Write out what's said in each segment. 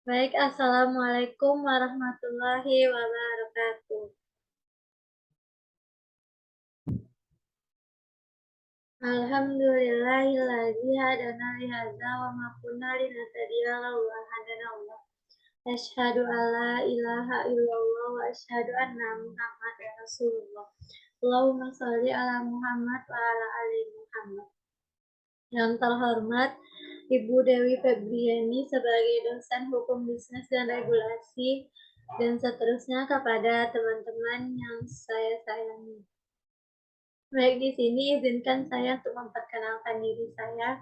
Baik, Assalamualaikum warahmatullahi wabarakatuh. Alhamdulillahilladzi hadana li hadza wa ma kunna linahtadiya laula an hadanallah. Asyhadu an la ilaha illallah wa asyhadu anna Muhammadar Rasulullah. Allahumma shalli ala Muhammad wa ala ali Muhammad. Yang terhormat Ibu Dewi Febriani sebagai dosen hukum bisnis dan regulasi dan seterusnya kepada teman-teman yang saya sayangi. Baik, di sini izinkan saya untuk memperkenalkan diri saya.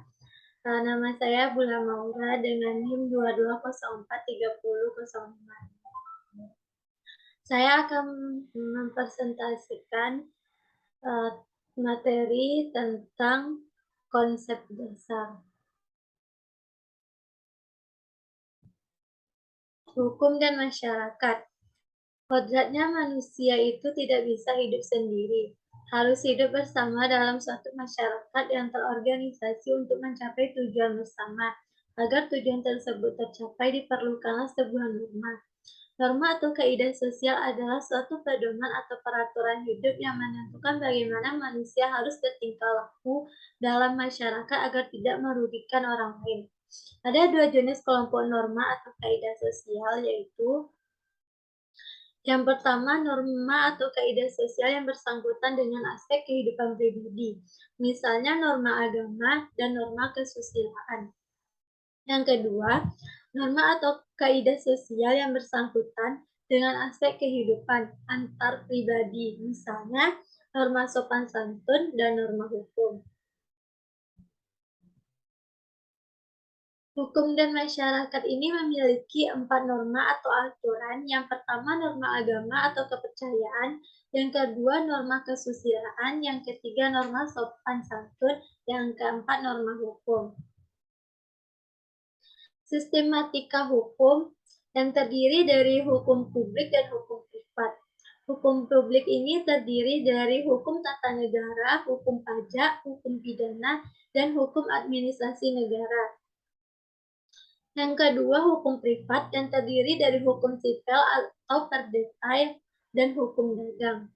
Nama saya Bula Maura dengan NIM 22043005. Saya akan mempresentasikan materi tentang konsep dasar. Hukum dan masyarakat. Kodratnya manusia itu tidak bisa hidup sendiri. Harus hidup bersama dalam suatu masyarakat yang terorganisasi untuk mencapai tujuan bersama. Agar tujuan tersebut tercapai diperlukanlah sebuah norma. Norma atau kaidah sosial adalah suatu pedoman atau peraturan hidup yang menentukan bagaimana manusia harus bertingkah laku dalam masyarakat agar tidak merugikan orang lain. Ada dua jenis kelompok norma atau kaidah sosial, yaitu yang pertama, norma atau kaidah sosial yang bersangkutan dengan aspek kehidupan pribadi, misalnya norma agama dan norma kesusilaan. Yang kedua, norma atau kaidah sosial yang bersangkutan dengan aspek kehidupan antar pribadi, misalnya norma sopan santun dan norma hukum. Hukum dan masyarakat ini memiliki 4 norma atau aturan. Yang pertama, norma agama atau kepercayaan. Yang kedua, norma kesusilaan. Yang ketiga, norma sopan santun. Yang keempat, norma hukum. Sistematika hukum yang terdiri dari hukum publik dan hukum privat. Hukum publik ini terdiri dari hukum tata negara, hukum pajak, hukum pidana, dan hukum administrasi negara. Yang kedua, hukum privat yang terdiri dari hukum sipil atau perdata dan hukum dagang.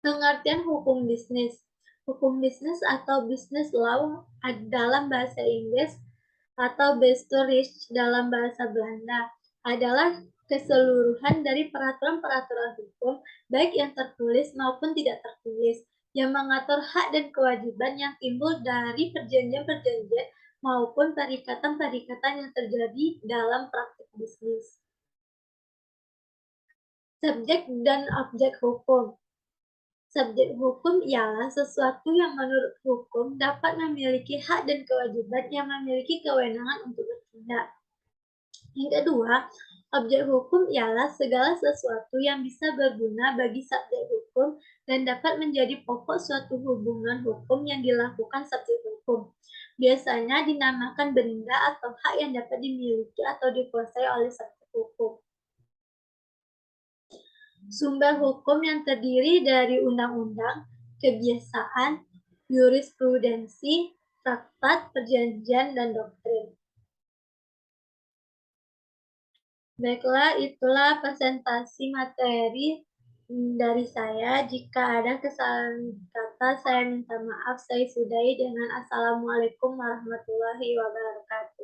Pengertian hukum bisnis. Hukum bisnis atau business law dalam bahasa Inggris atau Bestuurrecht dalam bahasa Belanda adalah keseluruhan dari peraturan-peraturan hukum, baik yang tertulis maupun tidak tertulis, yang mengatur hak dan kewajiban yang timbul dari perjanjian-perjanjian maupun perikatan-perikatan yang terjadi dalam praktik bisnis. Subjek dan objek hukum. Subjek hukum ialah sesuatu yang menurut hukum dapat memiliki hak dan kewajiban yang memiliki kewenangan untuk bertindak. Yang kedua, objek hukum ialah segala sesuatu yang bisa berguna bagi subjek hukum dan dapat menjadi pokok suatu hubungan hukum yang dilakukan subjek hukum. Biasanya dinamakan benda atau hak yang dapat dimiliki atau dikuasai oleh subjek hukum. Sumber hukum yang terdiri dari undang-undang, kebiasaan, jurisprudensi, traktat, perjanjian, dan doktrin. Baiklah, itulah presentasi materi dari saya. Jika ada kesalahan kata, saya minta maaf. Saya sudahi dengan Assalamualaikum warahmatullahi wabarakatuh.